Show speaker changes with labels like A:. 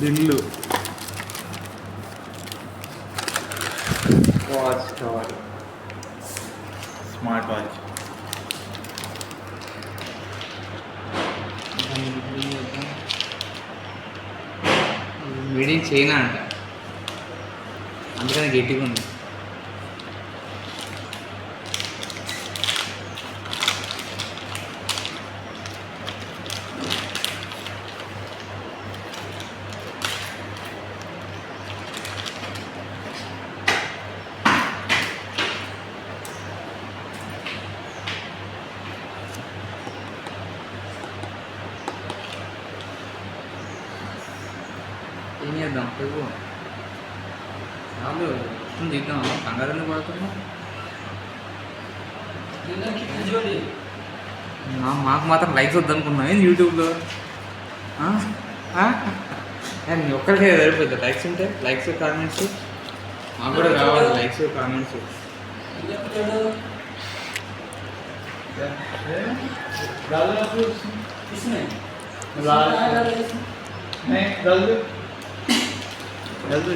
A: దిల్లు
B: watch కావాలి.
A: Smart watch.
B: వీడి China అంట, అందుకని గట్టిగా ఉంది. ఏం చేద్దాం చెప్పు. చాలు తీద్దాం, కంగారు పడుతున్నాం. మాకు మాత్రం లైక్స్ వద్దనుకున్నాం ఏంది యూట్యూబ్లో. ఒక్కరికే సరిపోతుంది లైక్స్ ఉంటే, లైక్స్ కామెంట్స్. మాకు కూడా కావాలి లైక్స్ కామెంట్స్.
A: जल्दी